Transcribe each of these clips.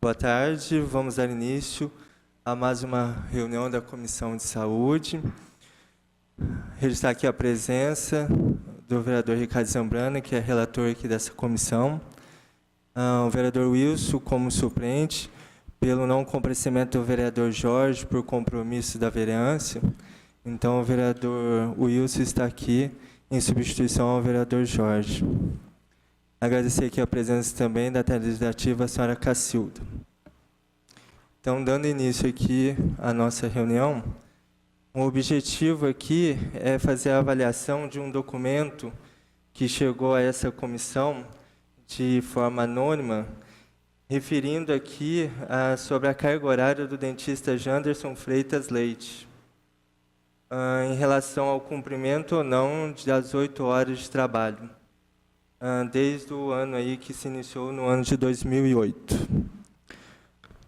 boa tarde. Vamos dar início a mais uma reunião da Comissão de Saúde. Registrar aqui a presença do vereador Ricardo Zambrana, que é relator aqui dessa comissão. O vereador Wilson como suplente, pelo não comparecimento do vereador Jorge por compromisso da vereança. Então, o vereador Wilson está aqui em substituição ao vereador Jorge. Agradecer aqui a presença também da legislativa, a senhora Cacilda. Então, dando início aqui à nossa reunião, o objetivo aqui é fazer a avaliação de um documento que chegou a essa comissão de forma anônima, referindo aqui sobre a carga horária do dentista Janderson Freitas Leite, em relação ao cumprimento ou não das 8 horas de trabalho, desde o ano aí que se iniciou no ano de 2008.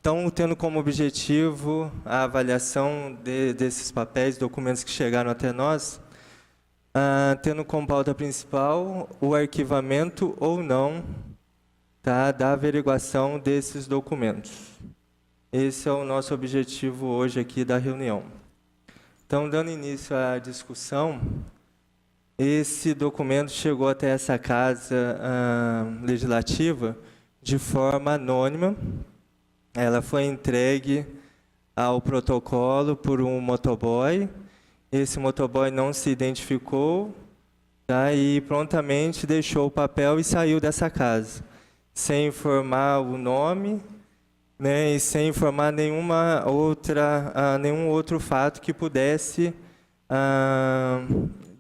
Então, tendo como objetivo a avaliação desses papéis, documentos que chegaram até nós, tendo como pauta principal o arquivamento ou não da averiguação desses documentos. Esse é o nosso objetivo hoje aqui da reunião. Então, dando início à discussão, esse documento chegou até essa casa legislativa de forma anônima. Ela foi entregue ao protocolo por um motoboy. Esse motoboy não se identificou, e prontamente deixou o papel e saiu dessa casa, sem informar o nome, e sem informar nenhum outro fato que pudesse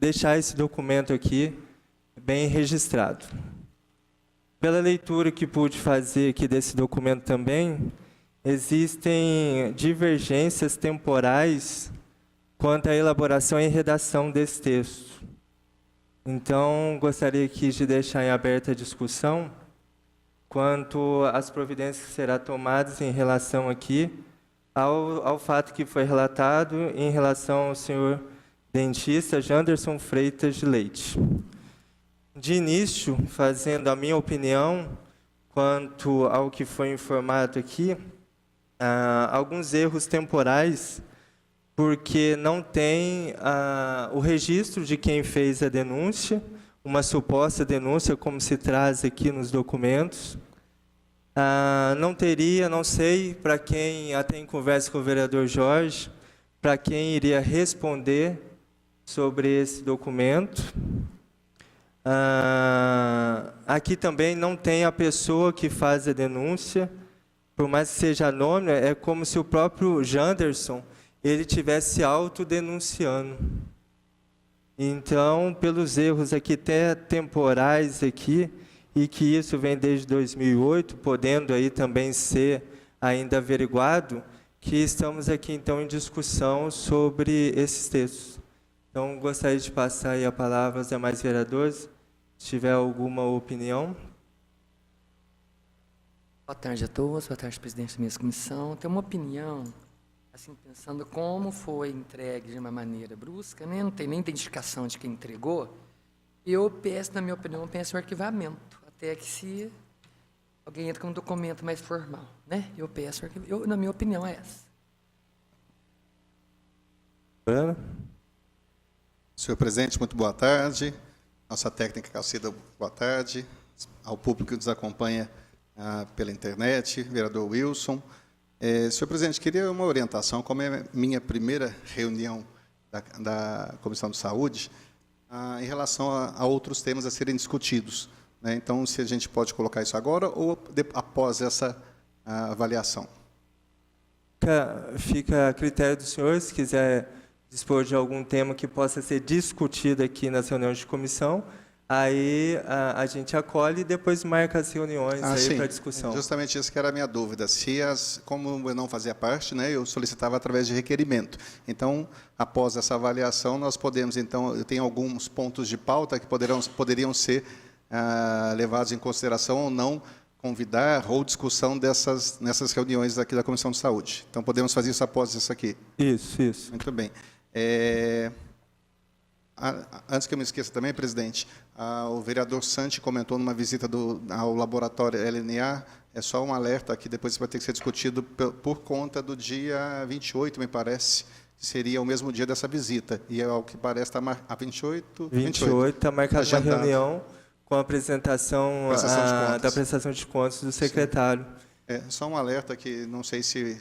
deixar esse documento aqui bem registrado. Pela leitura que pude fazer aqui desse documento também, existem divergências temporais quanto à elaboração e redação desse texto. Então, gostaria aqui de deixar em aberta a discussão quanto às providências que serão tomadas em relação aqui ao fato que foi relatado em relação ao senhor dentista Janderson Freitas de Leite. De início, fazendo a minha opinião quanto ao que foi informado aqui, alguns erros temporais, porque não tem o registro de quem fez a denúncia, uma suposta denúncia, como se traz aqui nos documentos. Não teria, não sei, para quem, até em conversa com o vereador Jorge, para quem iria responder sobre esse documento. Aqui também não tem a pessoa que faz a denúncia, por mais que seja anônimo, é como se o próprio Janderson ele tivesse autodenunciando. Então, pelos erros aqui até temporais aqui, e que isso vem desde 2008, podendo aí também ser ainda averiguado, que estamos aqui então em discussão sobre esses textos. Então, gostaria de passar aí a palavra aos demais vereadores, se tiver alguma opinião. Boa tarde a todos, boa tarde, presidente da minha comissão. Tenho uma opinião, assim, pensando como foi entregue de uma maneira brusca, né? Não tem nem identificação de quem entregou. Eu peço, na minha opinião, o arquivamento, até que se alguém entra com um documento mais formal, né? Eu peço arquivamento, na minha opinião, é essa. Ana? Senhor presidente, muito boa tarde. Nossa técnica Calcida, boa tarde. Ao público que nos acompanha pela internet, vereador Wilson. Senhor presidente, queria uma orientação, como é minha primeira reunião da Comissão de Saúde, em relação a outros temas a serem discutidos, né? Então, se a gente pode colocar isso agora ou após essa avaliação. Fica a critério do senhor, se quiser dispor de algum tema que possa ser discutido aqui nas reuniões de comissão, aí a gente acolhe e depois marca as reuniões para discussão. Justamente isso que era a minha dúvida. Como eu não fazia parte, né, eu solicitava através de requerimento. Então, após essa avaliação, nós podemos, então, eu tenho alguns pontos de pauta que poderiam ser levados em consideração ou não, convidar ou discussão nessas reuniões aqui da Comissão de Saúde. Então, podemos fazer isso após isso aqui. Isso. Muito bem. Antes que eu me esqueça também, presidente, o vereador Santi comentou numa visita ao laboratório LNA é só um alerta que depois vai ter que ser discutido por conta do dia 28, me parece, que seria o mesmo dia dessa visita. E, ao que parece, está a 28? 28 está marcada uma agendado. reunião com a apresentação da prestação de contas do secretário. É só um alerta que não sei se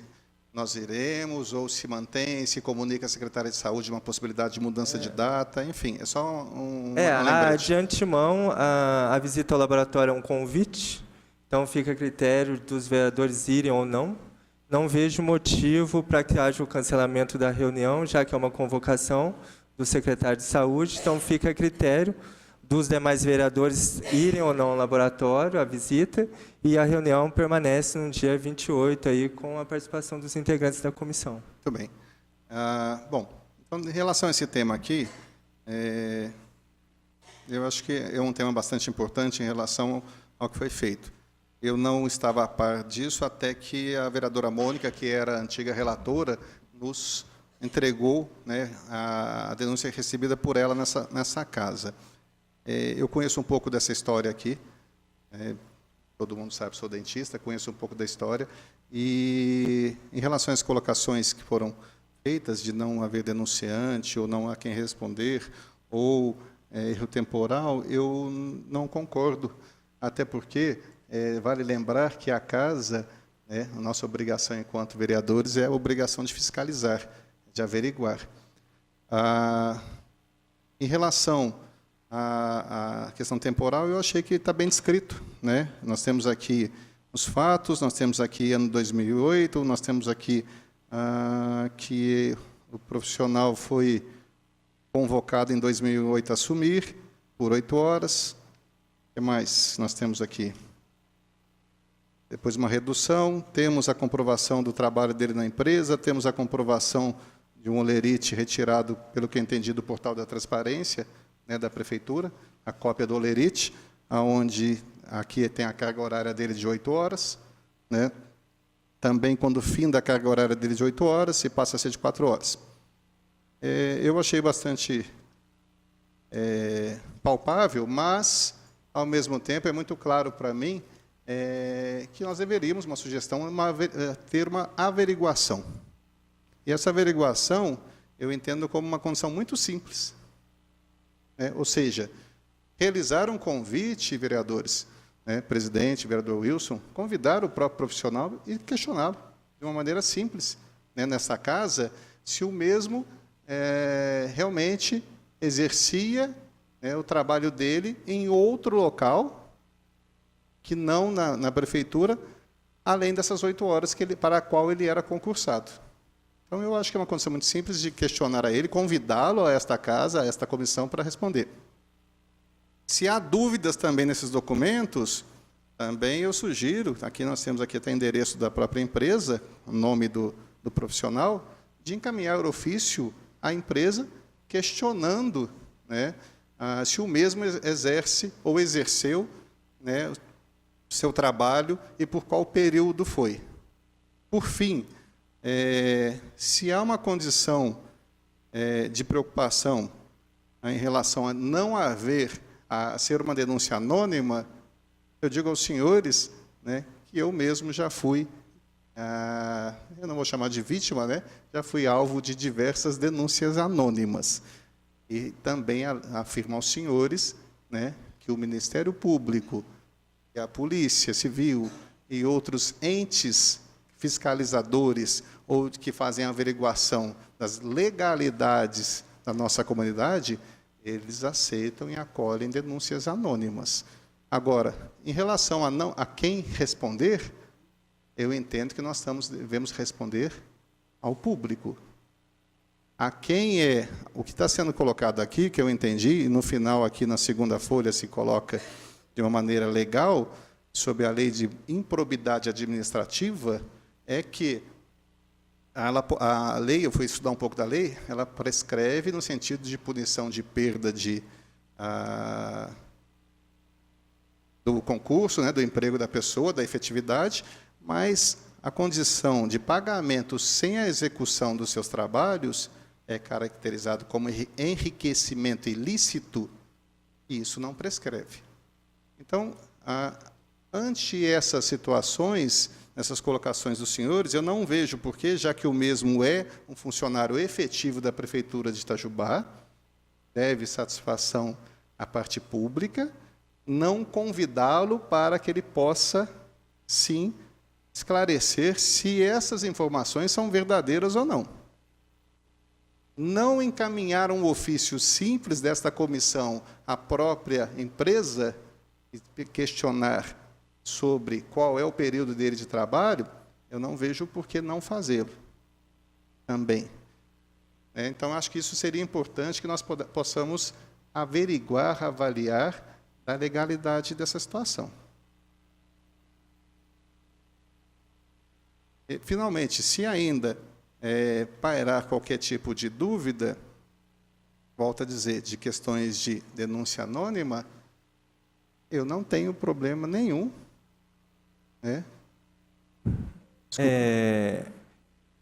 nós iremos ou se mantém, se comunica a secretária de Saúde de uma possibilidade de mudança de data, enfim, é só um lembrete. De antemão, a visita ao laboratório é um convite, então fica a critério dos vereadores irem ou não. Não vejo motivo para que haja o cancelamento da reunião, já que é uma convocação do secretário de Saúde, então fica a critério dos demais vereadores irem ou não ao laboratório, a visita, e a reunião permanece no dia 28, aí, com a participação dos integrantes da comissão. Muito bem. Bom, então, em relação a esse tema aqui, eu acho que é um tema bastante importante em relação ao que foi feito. Eu não estava a par disso até que a vereadora Mônica, que era a antiga relatora, nos entregou, né, a denúncia recebida por ela nessa casa. Eu conheço um pouco dessa história aqui, todo mundo sabe, sou dentista, conheço um pouco da história, e em relação às colocações que foram feitas de não haver denunciante, ou não há quem responder, ou erro temporal, eu não concordo, até porque vale lembrar que a casa, a nossa obrigação enquanto vereadores é a obrigação de fiscalizar, de averiguar. Em relação a questão temporal, eu achei que está bem descrito, né? Nós temos aqui os fatos, nós temos aqui ano 2008, nós temos aqui que o profissional foi convocado em 2008 a assumir por 8 horas. O que mais nós temos aqui? Depois uma redução, temos a comprovação do trabalho dele na empresa, temos a comprovação de um olerite retirado, pelo que eu entendi, do portal da transparência, né, da prefeitura, a cópia do olerite, onde aqui tem a carga horária dele de 8 horas. Né? Também, quando fim da carga horária dele de 8 horas, se passa a ser de 4 horas. Eu achei bastante palpável, mas, ao mesmo tempo, é muito claro para mim que nós deveríamos, uma sugestão, ter uma averiguação. E essa averiguação eu entendo como uma condição muito simples. Ou seja, realizar um convite, vereadores, presidente, vereador Wilson, convidar o próprio profissional e questioná-lo de uma maneira simples, nessa casa, se o mesmo realmente exercia o trabalho dele em outro local, que não na prefeitura, além dessas 8 horas para a qual ele era concursado. Então, eu acho que é uma condição muito simples de questionar a ele, convidá-lo a esta casa, a esta comissão, para responder. Se há dúvidas também nesses documentos, também eu sugiro, aqui nós temos aqui até endereço da própria empresa, o nome do profissional, de encaminhar o ofício à empresa, questionando se o mesmo exerce ou exerceu o seu trabalho e por qual período foi. Por fim, se há uma condição de preocupação em relação a não haver, a ser uma denúncia anônima, eu digo aos senhores que eu mesmo já fui, eu não vou chamar de vítima, já fui alvo de diversas denúncias anônimas. E também afirmo aos senhores que o Ministério Público, que a Polícia Civil e outros entes fiscalizadores ou que fazem a averiguação das legalidades da nossa comunidade, eles aceitam e acolhem denúncias anônimas. Agora, em relação a quem responder, eu entendo que nós devemos responder ao público. A quem o que está sendo colocado aqui, que eu entendi, e no final aqui na segunda folha se coloca de uma maneira legal, sobre a lei de improbidade administrativa, é que a lei, eu fui estudar um pouco da lei, ela prescreve no sentido de punição de perda do concurso, do emprego da pessoa, da efetividade, mas a condição de pagamento sem a execução dos seus trabalhos é caracterizado como enriquecimento ilícito, e isso não prescreve. Então, ante essas situações, essas colocações dos senhores, eu não vejo porquê, já que o mesmo é um funcionário efetivo da Prefeitura de Itajubá, deve satisfação à parte pública, não convidá-lo para que ele possa, sim, esclarecer se essas informações são verdadeiras ou não. Não encaminhar um ofício simples desta comissão à própria empresa e questionar sobre qual é o período dele de trabalho, eu não vejo por que não fazê-lo também. Então, acho que isso seria importante que nós possamos averiguar, avaliar a legalidade dessa situação. E, finalmente, se ainda pairar qualquer tipo de dúvida, volto a dizer, de questões de denúncia anônima, eu não tenho problema nenhum.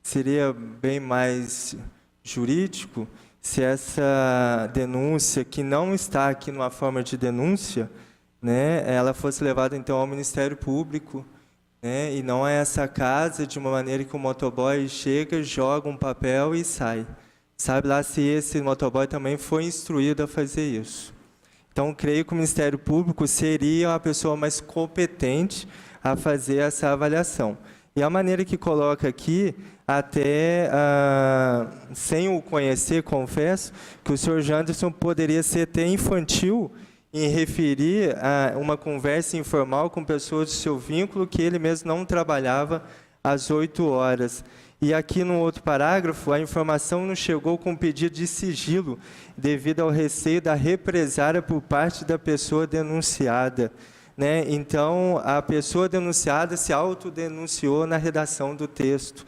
Seria bem mais jurídico se essa denúncia, que não está aqui numa forma de denúncia, ela fosse levada então ao Ministério Público, e não a essa casa, de uma maneira que o motoboy chega, joga um papel e sai. Sabe lá se esse motoboy também foi instruído a fazer isso. Então, creio que o Ministério Público seria a pessoa mais competente a fazer essa avaliação. E a maneira que coloca aqui, até sem o conhecer, confesso, que o senhor Janderson poderia ser até infantil em referir a uma conversa informal com pessoas do seu vínculo que ele mesmo não trabalhava às 8 horas. E aqui no outro parágrafo, a informação não chegou com pedido de sigilo, devido ao receio da represária por parte da pessoa denunciada. Então, a pessoa denunciada se autodenunciou na redação do texto.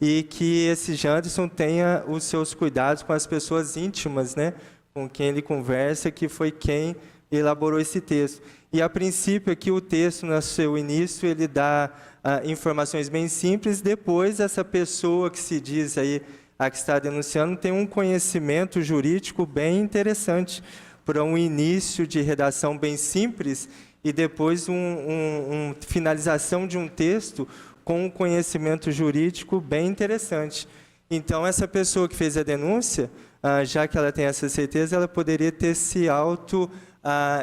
E que esse Janderson tenha os seus cuidados com as pessoas íntimas, com quem ele conversa, que foi quem elaborou esse texto. E, a princípio, aqui o texto, no seu início, ele dá informações bem simples. Depois, essa pessoa que se diz aí, a que está denunciando, tem um conhecimento jurídico bem interessante para um início de redação bem simples e depois uma finalização de um texto com um conhecimento jurídico bem interessante. Então, essa pessoa que fez a denúncia, já que ela tem essa certeza, ela poderia ter se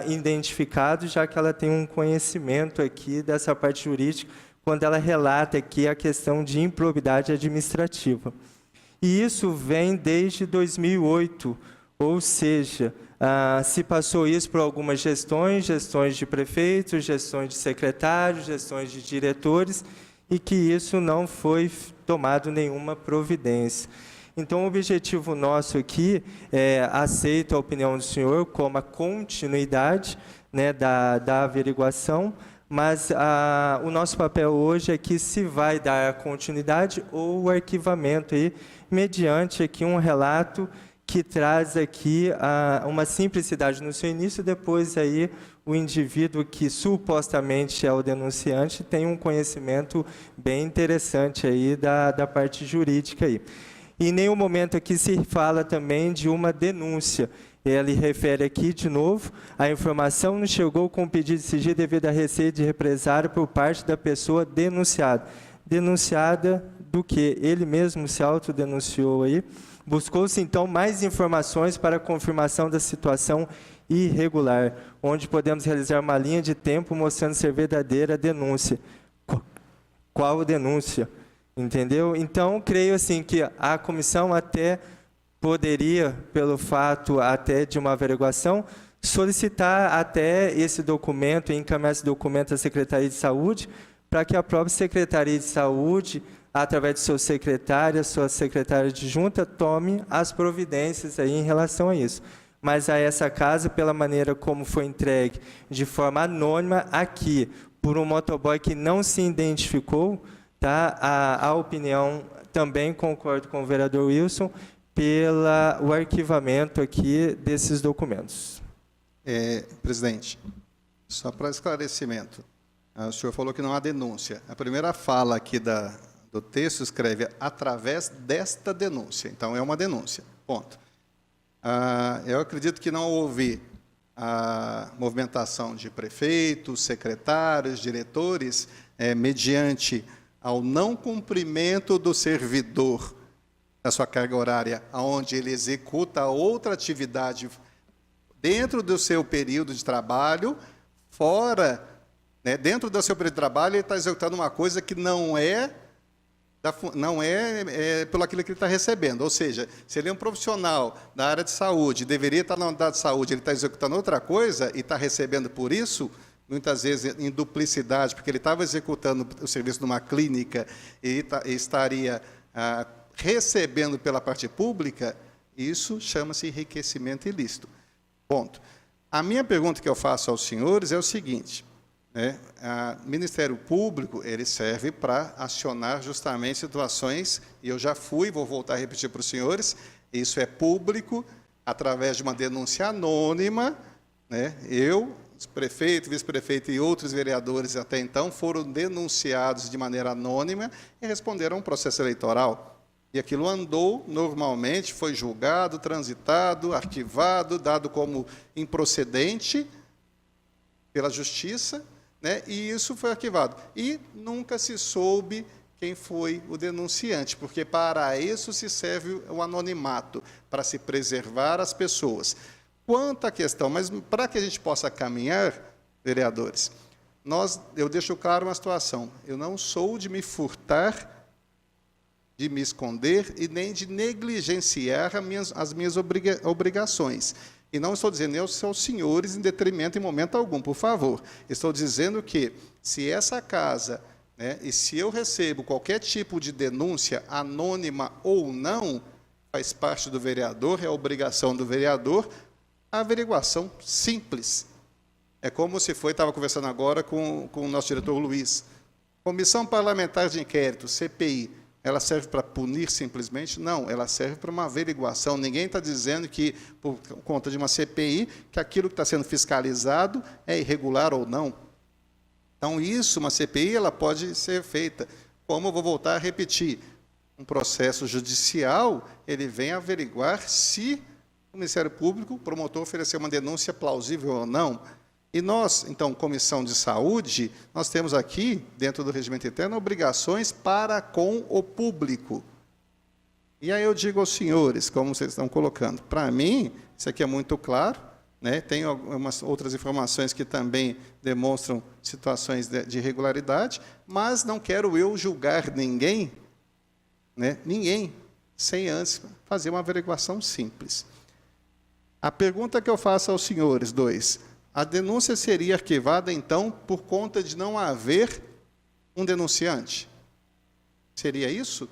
identificado, já que ela tem um conhecimento aqui dessa parte jurídica, quando ela relata aqui a questão de improbidade administrativa. E isso vem desde 2008, ou seja, se passou isso por algumas gestões de prefeitos, gestões de secretários, gestões de diretores, e que isso não foi tomado nenhuma providência. Então, o objetivo nosso aqui aceito a opinião do senhor como a continuidade da averiguação, mas o nosso papel hoje é que se vai dar a continuidade ou o arquivamento, aí, mediante aqui um relato que traz aqui uma simplicidade no seu início, depois aí o indivíduo que supostamente é o denunciante tem um conhecimento bem interessante aí da parte jurídica aí. E em nenhum momento aqui se fala também de uma denúncia. Ele refere aqui, de novo, a informação não chegou com pedido de sigilo devido a receio de represário por parte da pessoa denunciada. Denunciada do que ele mesmo se autodenunciou aí. Buscou-se, então, mais informações para a confirmação da situação irregular, onde podemos realizar uma linha de tempo mostrando ser verdadeira a denúncia. Qual denúncia? Entendeu? Então, creio assim que a comissão até poderia, pelo fato até de uma averiguação, solicitar até esse documento, encaminhar esse documento à Secretaria de Saúde, para que a própria Secretaria de Saúde, através de seu secretário, sua secretária adjunta, tome as providências aí em relação a isso. Mas a essa casa, pela maneira como foi entregue de forma anônima aqui, por um motoboy que não se identificou, tá? A opinião, também concordo com o vereador Wilson, pelo arquivamento aqui desses documentos. Presidente, só para esclarecimento, o senhor falou que não há denúncia. A primeira fala aqui do texto escreve através desta denúncia. Então, é uma denúncia, ponto. Eu acredito que não houve a movimentação de prefeitos, secretários, diretores, mediante ao não cumprimento do servidor da sua carga horária, onde ele executa outra atividade dentro do seu período de trabalho, fora, né, dentro do seu período de trabalho, ele está executando uma coisa que não é pelo aquilo que ele está recebendo. Ou seja, se ele é um profissional da área de saúde, deveria estar na unidade de saúde, ele está executando outra coisa e está recebendo por isso, muitas vezes em duplicidade, porque ele estava executando o serviço de uma clínica e estaria recebendo pela parte pública, isso chama-se enriquecimento ilícito. Ponto. A minha pergunta que eu faço aos senhores é o seguinte, né? O Ministério Público, ele serve para acionar justamente situações, e eu já vou voltar a repetir para os senhores, isso é público, através de uma denúncia anônima, né? Eu, prefeito, vice-prefeito e outros vereadores até então foram denunciados de maneira anônima e responderam a um processo eleitoral. E aquilo andou normalmente, foi julgado, transitado, arquivado, dado como improcedente pela Justiça, né? E isso foi arquivado. E nunca se soube quem foi o denunciante, porque para isso se serve o anonimato, para se preservar as pessoas. Quanto à questão, mas para que a gente possa caminhar, vereadores, eu deixo claro uma situação, eu não sou de me furtar, de me esconder e nem de negligenciar as minhas obrigações. E não estou dizendo eu sou senhores em detrimento em momento algum, por favor. Estou dizendo que, se essa casa, né, e se eu recebo qualquer tipo de denúncia, anônima ou não, faz parte do vereador, é a obrigação do vereador, a averiguação simples. É como se estava conversando agora com o nosso diretor Luiz. Comissão Parlamentar de Inquérito, CPI, ela serve para punir simplesmente? Não, ela serve para uma averiguação. Ninguém está dizendo que, por conta de uma CPI, que aquilo que está sendo fiscalizado é irregular ou não. Então, uma CPI, ela pode ser feita. Como eu vou voltar a repetir, um processo judicial, ele vem averiguar se o Ministério Público, o promotor, ofereceu uma denúncia plausível ou não. E nós, então, Comissão de Saúde, nós temos aqui, dentro do regimento interno, obrigações para com o público. E aí eu digo aos senhores, como vocês estão colocando, para mim, isso aqui é muito claro, né? Tem algumas outras informações que também demonstram situações de irregularidade, mas não quero eu julgar ninguém, né? Ninguém, sem antes fazer uma averiguação simples. A pergunta que eu faço aos senhores, a denúncia seria arquivada, então, por conta de não haver um denunciante? Seria isso?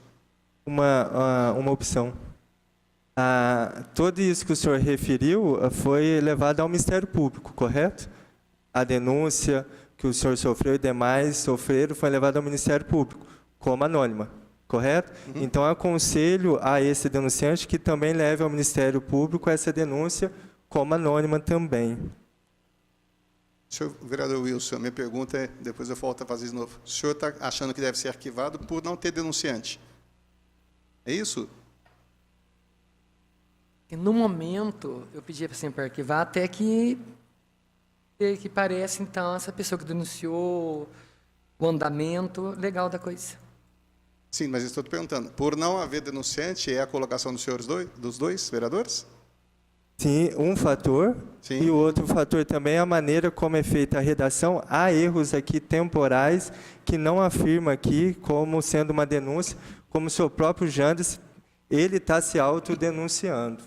Uma opção. Tudo isso que o senhor referiu foi levado ao Ministério Público, correto? A denúncia que o senhor sofreu e demais sofreram foi levada ao Ministério Público, como anônima, correto? Uhum. Então, aconselho a esse denunciante que também leve ao Ministério Público essa denúncia como anônima também. Senhor vereador Wilson, minha pergunta é, depois eu volto a fazer de novo. O senhor está achando que deve ser arquivado por não ter denunciante? É isso? No momento, eu pedi para arquivar até que parece, então, essa pessoa que denunciou o andamento legal da coisa. Sim, mas estou te perguntando, por não haver denunciante, é a colocação dos dois vereadores? Sim, um fator. Sim. E o outro fator também é a maneira como é feita a redação. Há erros aqui temporais que não afirma aqui como sendo uma denúncia, como o seu próprio Jandes, ele está se autodenunciando.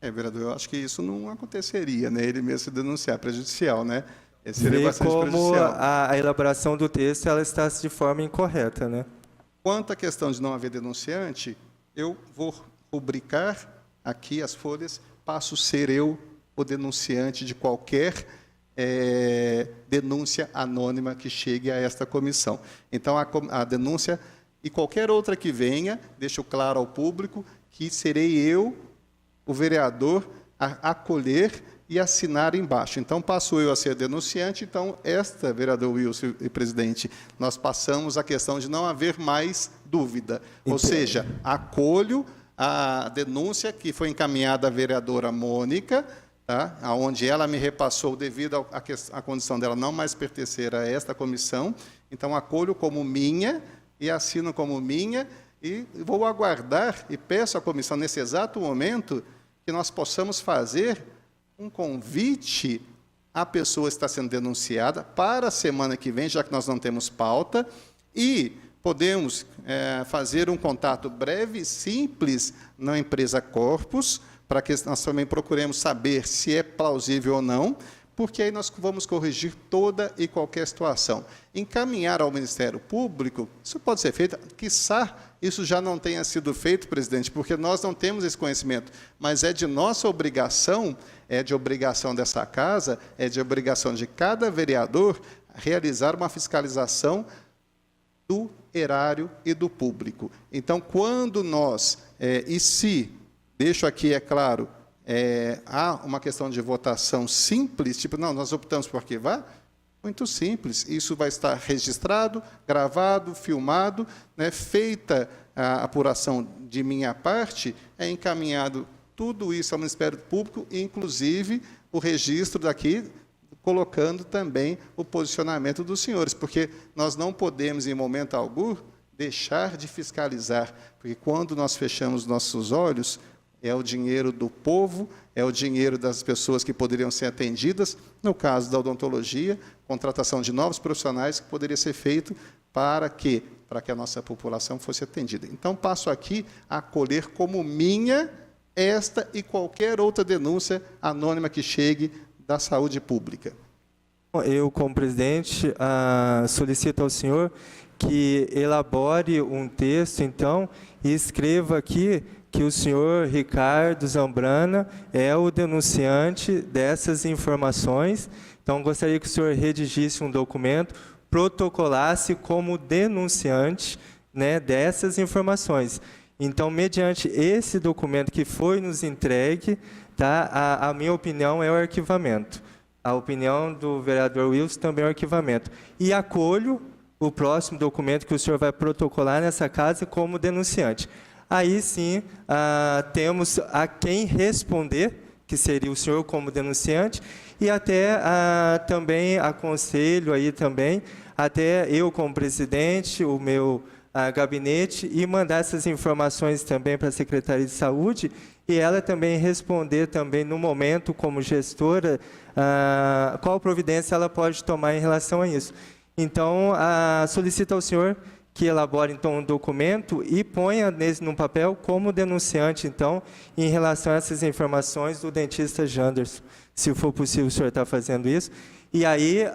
Vereador, eu acho que isso não aconteceria, né? Ele mesmo se denunciar, prejudicial, né? Vê como a elaboração do texto ela está de forma incorreta, né? Quanto à questão de não haver denunciante, eu vou rubricar aqui as folhas, passo a ser eu o denunciante de qualquer denúncia anônima que chegue a esta comissão. Então, a denúncia e qualquer outra que venha, deixo claro ao público que serei eu, o vereador, a acolher e assinar embaixo. Então, passo eu a ser denunciante. Então, vereador Wilson e presidente, nós passamos a questão de não haver mais dúvida. Ou seja, acolho a denúncia que foi encaminhada à vereadora Mônica, tá? Onde ela me repassou devido à condição dela não mais pertencer a esta comissão. Então, acolho como minha e assino como minha, e vou aguardar e peço à comissão, nesse exato momento, que nós possamos fazer um convite à pessoa que está sendo denunciada para a semana que vem, já que nós não temos pauta, e podemos fazer um contato breve e simples na empresa Corpus, para que nós também procuremos saber se é plausível ou não, porque aí nós vamos corrigir toda e qualquer situação. Encaminhar ao Ministério Público, isso pode ser feito, quiçá isso já não tenha sido feito, presidente, porque nós não temos esse conhecimento, mas é de nossa obrigação, é de obrigação dessa casa, é de obrigação de cada vereador realizar uma fiscalização do erário e do público. Então, quando nós, e se, deixo aqui, é claro, há uma questão de votação simples, tipo, não, nós optamos por arquivar, muito simples, isso vai estar registrado, gravado, filmado, né, feita a apuração de minha parte, é encaminhado tudo isso ao Ministério Público, inclusive o registro daqui, colocando também o posicionamento dos senhores, porque nós não podemos, em momento algum, deixar de fiscalizar, porque quando nós fechamos nossos olhos, é o dinheiro do povo, é o dinheiro das pessoas que poderiam ser atendidas, no caso da odontologia, contratação de novos profissionais que poderia ser feito para que a nossa população fosse atendida. Então, passo aqui a acolher como minha esta e qualquer outra denúncia anônima que chegue da saúde pública. Eu, como presidente, solicito ao senhor que elabore um texto, então, e escreva aqui que o senhor Ricardo Zambrana é o denunciante dessas informações. Então, gostaria que o senhor redigisse um documento, protocolasse como denunciante, né, dessas informações. Então, mediante esse documento que foi nos entregue, tá, a minha opinião é o arquivamento. A opinião do vereador Wilson também é o arquivamento. E acolho o próximo documento que o senhor vai protocolar nessa casa como denunciante. Aí sim, temos a quem responder, que seria o senhor como denunciante, e até também aconselho aí também, até eu como presidente, o meu gabinete, e mandar essas informações também para a Secretaria de Saúde, e ela também responder também no momento, como gestora, qual providência ela pode tomar em relação a isso. Então, solicito ao senhor que elabore, então, um documento e ponha no papel como denunciante, então, em relação a essas informações do dentista Janderson. Se for possível, o senhor está fazendo isso. E aí,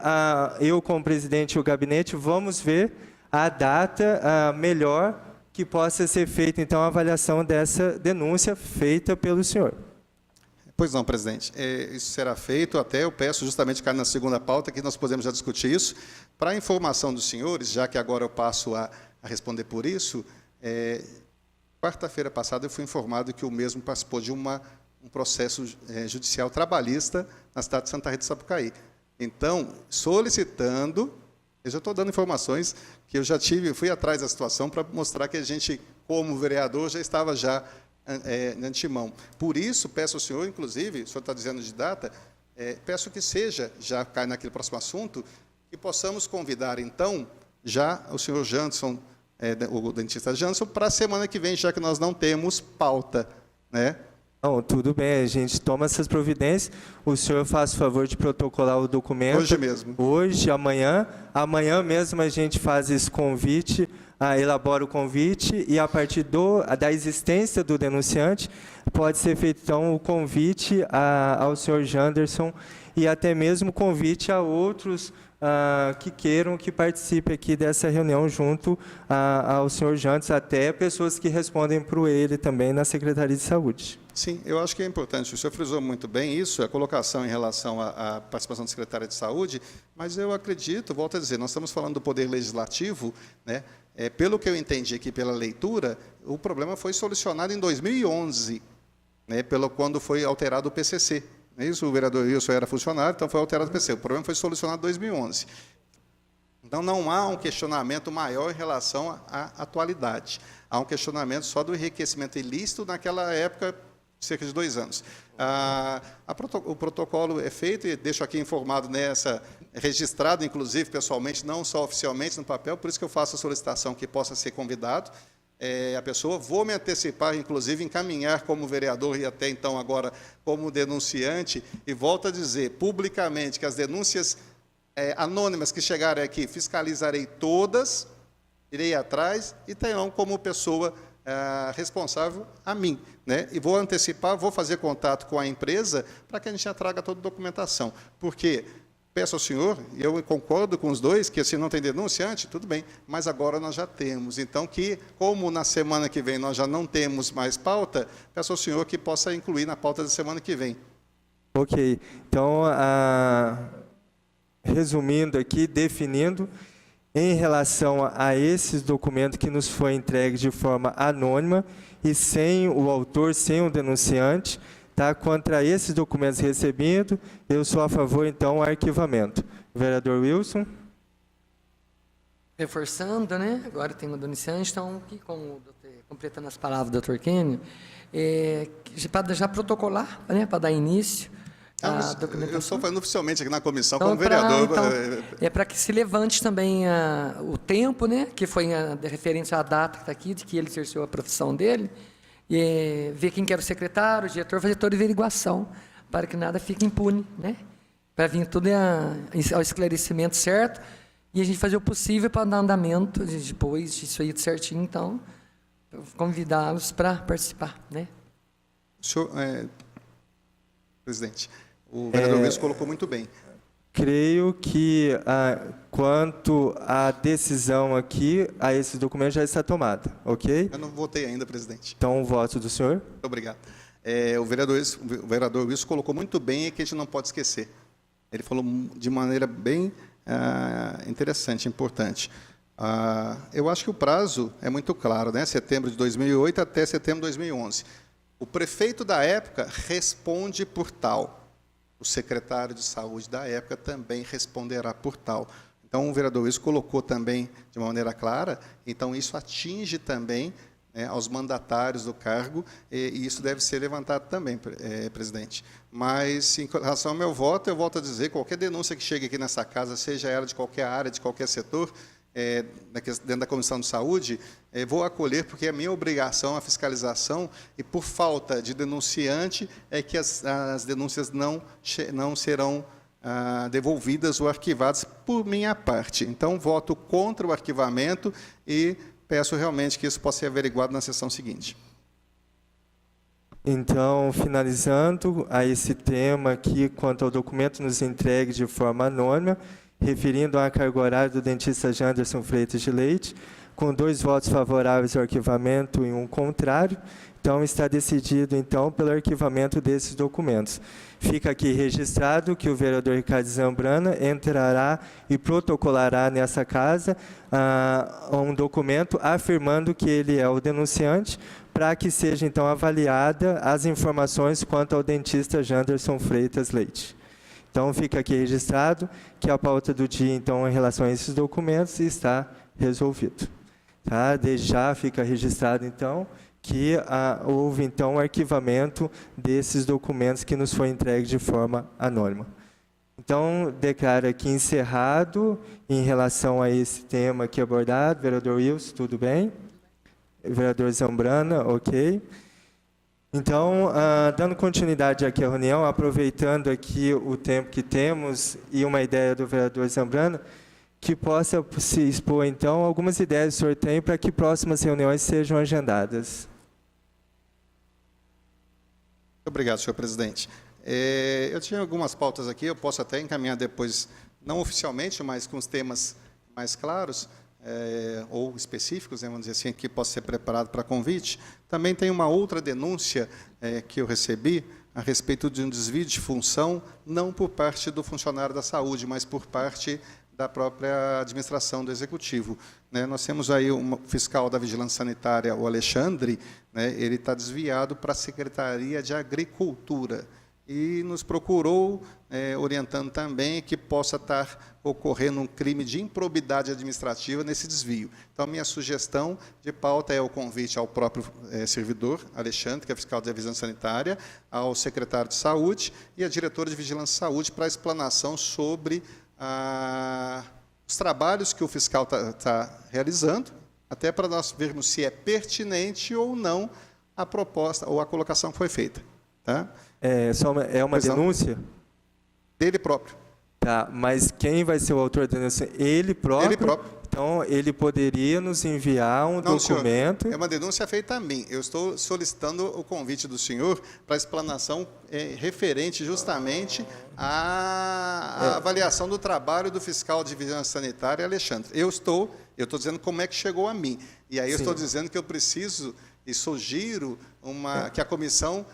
eu, como presidente e o gabinete, vamos ver a data melhor que possa ser feita, então, a avaliação dessa denúncia feita pelo senhor. Pois não, presidente. Isso será feito, até eu peço justamente que na segunda pauta, que nós podemos já discutir isso. Para a informação dos senhores, já que agora eu passo a responder por isso, quarta-feira passada eu fui informado que o mesmo participou de um processo judicial trabalhista na cidade de Santa Rita do Sapucaí. Então, solicitando, eu já estou dando informações que eu já fui atrás da situação para mostrar que a gente, como vereador, já estava de antemão. Por isso, peço ao senhor, inclusive, o senhor está dizendo de data, peço que seja, já cai naquele próximo assunto, que possamos convidar, então, já o senhor Janderson, o dentista Janderson, para a semana que vem, já que nós não temos pauta, né? Não, tudo bem, a gente toma essas providências. O senhor faz o favor de protocolar o documento. Hoje mesmo. Hoje, amanhã. Amanhã mesmo a gente faz esse convite, elabora o convite, e a partir da existência do denunciante, pode ser feito, então, o convite ao senhor Janderson e até mesmo o convite a outros que queiram que participe aqui dessa reunião junto ao senhor Janderson, até pessoas que respondem para ele também na Secretaria de Saúde. Sim, eu acho que é importante. O senhor frisou muito bem isso, a colocação em relação à participação da Secretaria de Saúde, mas eu acredito, volto a dizer, nós estamos falando do Poder Legislativo, né? Pelo que eu entendi aqui pela leitura, o problema foi solucionado em 2011, né? Quando foi alterado o PCC. Não é isso? O vereador Wilson era funcionário, então foi alterado o PCC. O problema foi solucionado em 2011. Então, não há um questionamento maior em relação à atualidade. Há um questionamento só do enriquecimento ilícito naquela época cerca de 2 anos. O protocolo é feito, e deixo aqui informado registrado, inclusive, pessoalmente, não só oficialmente no papel, por isso que eu faço a solicitação que possa ser convidado. A pessoa, vou me antecipar, inclusive, encaminhar como vereador e até então agora como denunciante, e volto a dizer publicamente que as denúncias anônimas que chegarem aqui, fiscalizarei todas, irei atrás e terão como pessoa responsável a mim, né? E vou antecipar, vou fazer contato com a empresa para que a gente já traga toda a documentação. Porque peço ao senhor, e eu concordo com os dois, que se não tem denunciante, tudo bem, mas agora nós já temos. Então, como na semana que vem nós já não temos mais pauta, peço ao senhor que possa incluir na pauta da semana que vem. Ok. Então, resumindo aqui, definindo, em relação a esses documentos que nos foi entregue de forma anônima e sem o autor, sem o denunciante, tá? Contra esses documentos recebidos, eu sou a favor, então, do arquivamento. Vereador Wilson. Reforçando, né? Agora tem o denunciante, então, completando as palavras do doutor Kênio, para já protocolar, né? Para dar início. Eu estou falando oficialmente aqui na comissão então, como vereador. Para que se levante também o tempo, né, que foi de referência à data que está aqui, de que ele exerceu a profissão dele, e ver quem que era o secretário, o diretor, fazer toda a averiguação, para que nada fique impune, né, para vir tudo ao esclarecimento certo, e a gente fazer o possível para dar andamento depois disso aí certinho, então, convidá-los para participar, né. Senhor, presidente, o vereador Wilson colocou muito bem. Creio que, quanto à decisão aqui, a esse documento já está tomada, ok? Eu não votei ainda, presidente. Então, o voto do senhor. Muito obrigado. O vereador Wilson colocou muito bem e que a gente não pode esquecer. Ele falou de maneira bem interessante, importante. Eu acho que o prazo é muito claro, né? Setembro de 2008 até setembro de 2011. O prefeito da época responde por tal. O secretário de saúde da época também responderá por tal. Então, o vereador Wilson colocou também de maneira clara, então isso atinge também aos mandatários do cargo, e isso deve ser levantado também, presidente. Mas, em relação ao meu voto, eu volto a dizer, qualquer denúncia que chegue aqui nessa casa, seja ela de qualquer área, de qualquer setor, dentro da Comissão de Saúde, vou acolher, porque é minha obrigação a fiscalização, e por falta de denunciante, é que as denúncias não serão devolvidas ou arquivadas por minha parte. Então, voto contra o arquivamento e peço realmente que isso possa ser averiguado na sessão seguinte. Então, finalizando a esse tema aqui, quanto ao documento nos entregue de forma anônima, referindo à carga horária do dentista Janderson Freitas de Leite, com 2 votos favoráveis ao arquivamento e 1 contrário. Então, está decidido, então, pelo arquivamento desses documentos. Fica aqui registrado que o vereador Ricardo Zambrana entrará e protocolará nessa casa um documento afirmando que ele é o denunciante, para que seja, então, avaliada as informações quanto ao dentista Janderson Freitas Leite. Então, fica aqui registrado que a pauta do dia, então, em relação a esses documentos, está resolvido. Tá? Desde já fica registrado, então, que houve, então, o arquivamento desses documentos que nos foi entregue de forma anônima. Então, declaro aqui encerrado em relação a esse tema aqui abordado. Vereador Wilson, tudo bem? Vereador Zambrana, ok. Então, dando continuidade aqui à reunião, aproveitando aqui o tempo que temos e uma ideia do vereador Zambrana, que possa se expor, então, algumas ideias de sorteio para que próximas reuniões sejam agendadas. Obrigado, senhor presidente. Eu tinha algumas pautas aqui, eu posso até encaminhar depois, não oficialmente, mas com os temas mais claros, ou específicos, vamos dizer assim, que possa ser preparado para convite. Também tem uma outra denúncia que eu recebi a respeito de um desvio de função, não por parte do funcionário da saúde, mas por parte da própria administração do Executivo. Nós temos aí um fiscal da Vigilância Sanitária, o Alexandre, ele está desviado para a Secretaria de Agricultura. e nos procurou, orientando também que possa estar ocorrendo um crime de improbidade administrativa nesse desvio. Então, a minha sugestão de pauta é o convite ao próprio servidor, Alexandre, que é fiscal de vigilância sanitária, ao secretário de Saúde e à diretora de Vigilância e Saúde para a explanação sobre os trabalhos que o fiscal está realizando, até para nós vermos se é pertinente ou não a proposta ou a colocação que foi feita. Tá? É uma denúncia? Dele próprio. Tá, mas quem vai ser o autor da denúncia? Ele próprio? Ele próprio. Então, ele poderia nos enviar um documento? Senhor, é uma denúncia feita a mim. Eu estou solicitando o convite do senhor para a explanação referente justamente à avaliação do trabalho do fiscal de vigilância sanitária, Alexandre. Eu estou dizendo como é que chegou a mim. E aí eu estou dizendo que eu preciso e sugiro que a comissão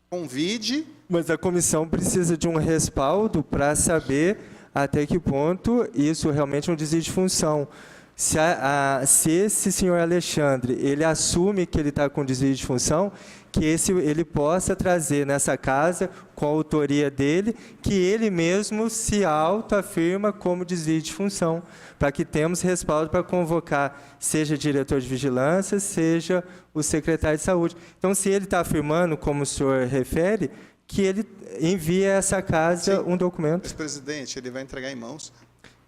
convide. Mas a comissão precisa de um respaldo para saber até que ponto isso realmente é um desvio de função. Se esse senhor Alexandre ele assume que ele está com desvio de função, que ele possa trazer nessa casa, com a autoria dele, que ele mesmo se autoafirma como desvio de função, para que temos respaldo para convocar, seja diretor de vigilância, seja o secretário de saúde. Então, se ele está afirmando, como o senhor refere, que ele envie a essa casa um documento. Mas, presidente, ele vai entregar em mãos.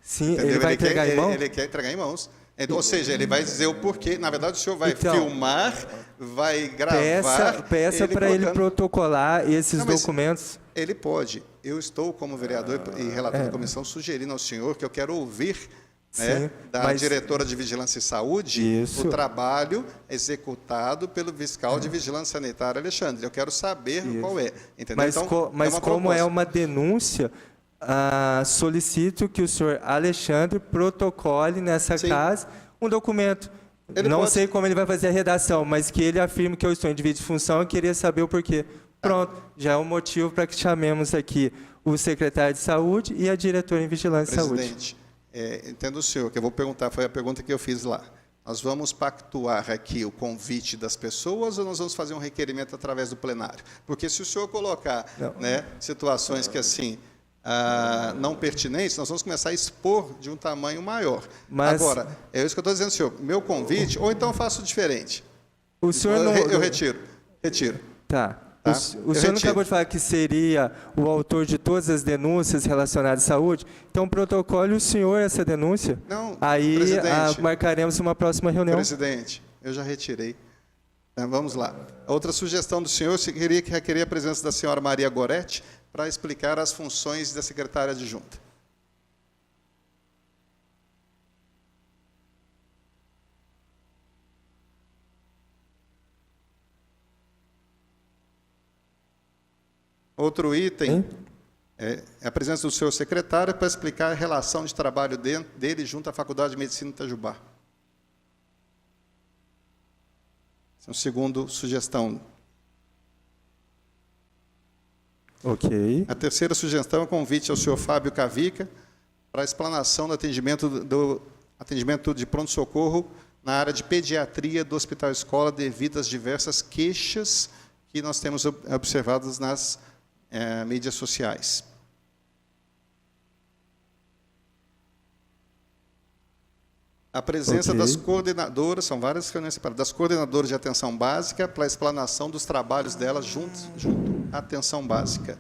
Sim, ele vai entregar em mãos? Ele quer entregar em mãos. Ou seja, ele vai dizer o porquê. Na verdade, o senhor vai filmar, vai gravar. Peça para ele protocolar esses documentos. Ele pode. Eu estou, como vereador e relator da comissão, sugerindo ao senhor que eu quero ouvir da diretora de Vigilância e Saúde o trabalho executado pelo fiscal de Vigilância Sanitária, Alexandre. Eu quero saber qual é. Entendeu? Mas como é uma denúncia, solicito que o senhor Alexandre protocole nessa casa um documento. Não sei como ele vai fazer a redação, mas que ele afirme que eu estou em desvio de função e queria saber o porquê. Pronto, já é um motivo para que chamemos aqui o secretário de Saúde e a diretora em Vigilância e Saúde. Presidente, entendo o senhor, que eu vou perguntar, foi a pergunta que eu fiz lá. Nós vamos pactuar aqui o convite das pessoas ou nós vamos fazer um requerimento através do plenário? Porque se o senhor colocar situações que assim não pertinentes, nós vamos começar a expor de um tamanho maior. Agora, é isso que eu estou dizendo, senhor. Meu convite, ou então eu faço diferente. O senhor não... Eu retiro. Tá. O senhor não acabou de falar que seria o autor de todas as denúncias relacionadas à saúde? Então, protocole o senhor essa denúncia. Não, aí presidente, marcaremos uma próxima reunião. Presidente, eu já retirei. Vamos lá. Outra sugestão do senhor, requeria a presença da senhora Maria Goretti para explicar as funções da secretária adjunta. Outro item é a presença do seu secretário para explicar a relação de trabalho dele junto à Faculdade de Medicina de Itajubá. Essa é a segunda sugestão. Ok. A terceira sugestão é o convite ao senhor Fábio Cavica para a explanação do atendimento de pronto-socorro na área de pediatria do Hospital Escola devido às diversas queixas que nós temos observadas nas mídias sociais. A presença das coordenadoras, são várias reuniões separadas, das coordenadoras de atenção básica para a explanação dos trabalhos delas junto à atenção básica.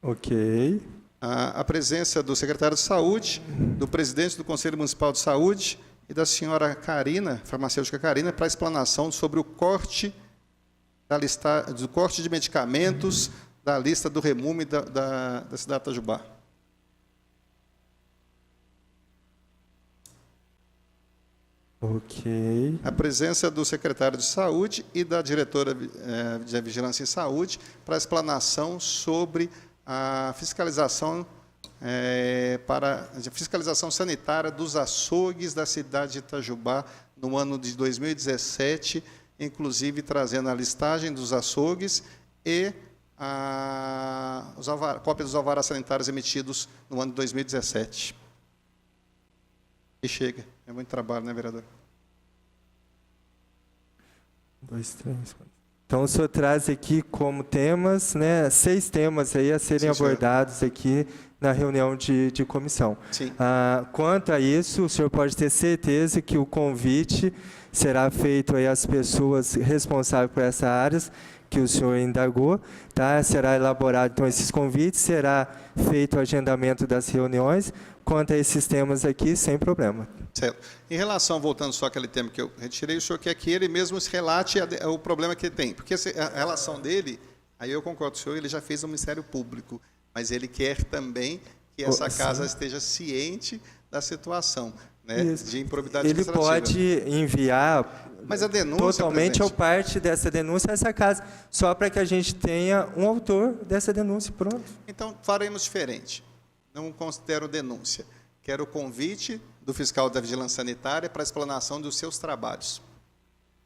Ok. A presença do secretário de Saúde, do presidente do Conselho Municipal de Saúde e da senhora Karina, farmacêutica Karina, para a explanação sobre o corte do corte de medicamentos da lista do REMUME da cidade de Itajubá. Ok. A presença do secretário de Saúde e da diretora de Vigilância em Saúde para a explanação sobre a fiscalização fiscalização sanitária dos açougues da cidade de Itajubá no ano de 2017, inclusive trazendo a listagem dos açougues e cópia dos alvarás sanitários emitidos no ano de 2017. E chega. É muito trabalho, né, vereador? 2, 3, 4. Então, o senhor traz aqui como temas, né, 6 temas aí a serem Sim, senhor. abordados aqui na reunião de comissão. Sim. Quanto a isso, o senhor pode ter certeza que o convite será feito aí às pessoas responsáveis por essa área que o senhor indagou, tá? Será elaborado, então, esses convites, será feito o agendamento das reuniões. Quanto a esses temas aqui, sem problema. Certo. Em relação, voltando só àquele tema que eu retirei, o senhor quer que ele mesmo se relate o problema que ele tem. Porque a relação dele, aí eu concordo com o senhor, ele já fez no Ministério Público, mas ele quer também que essa casa esteja ciente da situação, né, de improbidade Ele administrativa. pode enviar Mas a denúncia, totalmente ou presidente, parte dessa denúncia a essa casa, só para que a gente tenha um autor dessa denúncia, pronto. então faremos diferente. Não considero denúncia. Quero o convite do fiscal da Vigilância Sanitária para a explanação dos seus trabalhos.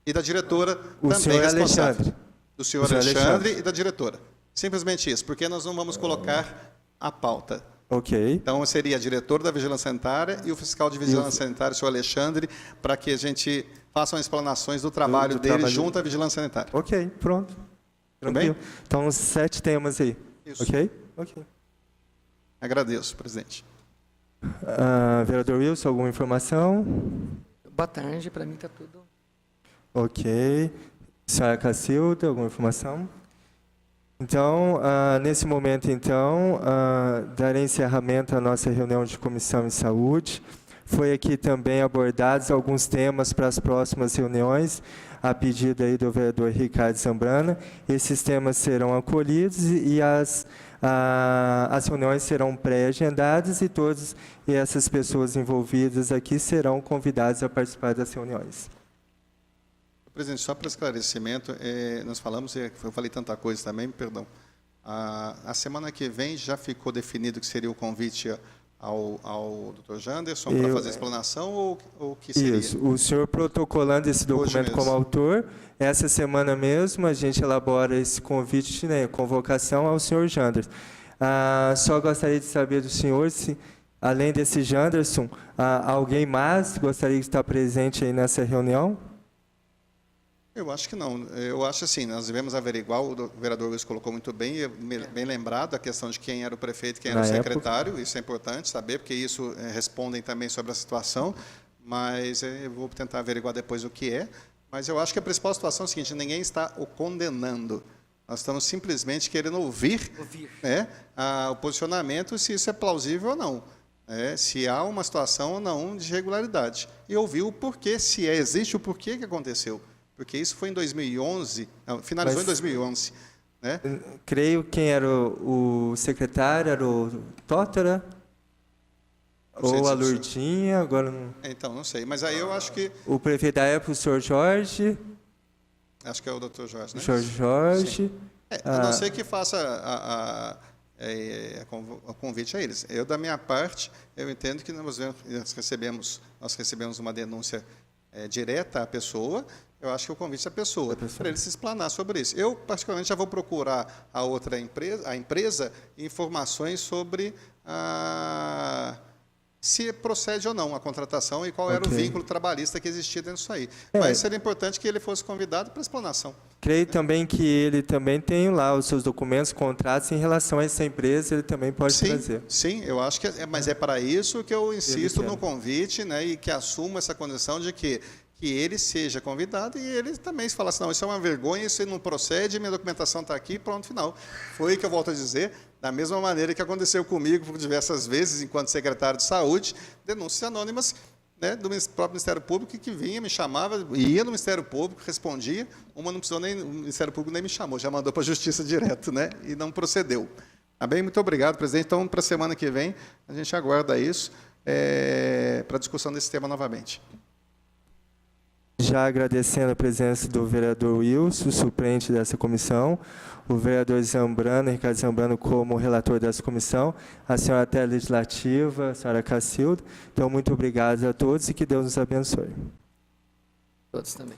E da diretora O também senhor responsável. Alexandre. Do senhor O senhor Alexandre Alexandre. e da diretora. Simplesmente isso, porque nós não vamos colocar a pauta. Ok. Então, seria a diretora da Vigilância Sanitária e o fiscal de Vigilância Sanitária, o senhor Alexandre, para que a gente faça explanações do trabalho Do dele trabalho. junto à Vigilância Sanitária. Ok, pronto. Tudo Tranquilo. bem? Então, 7 temas aí. Isso. Ok? Ok. Agradeço, presidente. Vereador Wilson, alguma informação? Boa tarde, para mim está tudo. Ok. Senhora Cacilda, alguma informação? Então, nesse momento, então, darei encerramento à nossa reunião de comissão em saúde. Foi aqui também abordados alguns temas para as próximas reuniões, a pedido aí do vereador Ricardo Zambrana. Esses temas serão acolhidos e as reuniões serão pré-agendadas e todas essas pessoas envolvidas aqui serão convidadas a participar das reuniões. Presidente, só para esclarecimento, nós falamos, eu falei tanta coisa também, perdão. A semana que vem já ficou definido que seria o convite ao Dr. Janderson para fazer a explanação ou o que seria? Isso, o senhor protocolando esse documento como autor, essa semana mesmo a gente elabora esse convite, né, convocação ao senhor Janderson. Só gostaria de saber do senhor se, além desse Janderson, alguém mais gostaria de estar presente aí nessa reunião? Eu acho que não. Eu acho assim, nós devemos averiguar, o vereador Luiz colocou muito bem, bem lembrado, a questão de quem era o prefeito, quem era o secretário, isso é importante saber, porque isso respondem também sobre a situação, mas eu vou tentar averiguar depois o que é. Mas eu acho que a principal situação é a seguinte, ninguém está o condenando. Nós estamos simplesmente querendo ouvir. Né, o posicionamento, se isso é plausível ou não. Se há uma situação ou não de irregularidade. E ouvir o porquê, se existe o porquê que aconteceu. Porque isso foi em 2011, finalizou em 2011. Né? Creio que quem era o secretário era o Tótara ou a Lourdinha, agora não... Então, não sei, mas aí eu acho que... O prefeito da época, o senhor Jorge. Acho que é o doutor Jorge, né? O senhor Jorge. A não ser que faça o convite a eles. Eu, da minha parte, eu entendo que nós recebemos uma denúncia direta à pessoa. Eu acho que o convite é a pessoa, para ele se explanar sobre isso. Eu, particularmente, já vou procurar a empresa, informações sobre se procede ou não a contratação e qual era o vínculo trabalhista que existia dentro disso aí. Mas seria importante que ele fosse convidado para explanação. Creio também que ele também tem lá os seus documentos, contratos em relação a essa empresa, ele também pode trazer. Sim, eu acho que mas é para isso que eu insisto no convite, né, e que assumo essa condição de que ele seja convidado e ele também se fala assim, não, isso é uma vergonha, isso não procede, minha documentação está aqui, pronto, final. Foi o que eu volto a dizer, da mesma maneira que aconteceu comigo por diversas vezes, enquanto secretário de saúde, denúncias anônimas, né, do próprio Ministério Público, que vinha, me chamava, ia no Ministério Público, respondia, uma não precisou nem, o Ministério Público nem me chamou, já mandou para a Justiça direto, né, e não procedeu. Tá bem? Muito obrigado, presidente. Então, para a semana que vem, a gente aguarda isso para a discussão desse tema novamente. Já agradecendo a presença do vereador Wilson, suplente dessa comissão, o vereador Zambrano, Ricardo Zambrano, como relator dessa comissão, a senhora até legislativa, a senhora Cacilda. Então, muito obrigado a todos e que Deus nos abençoe. Todos também.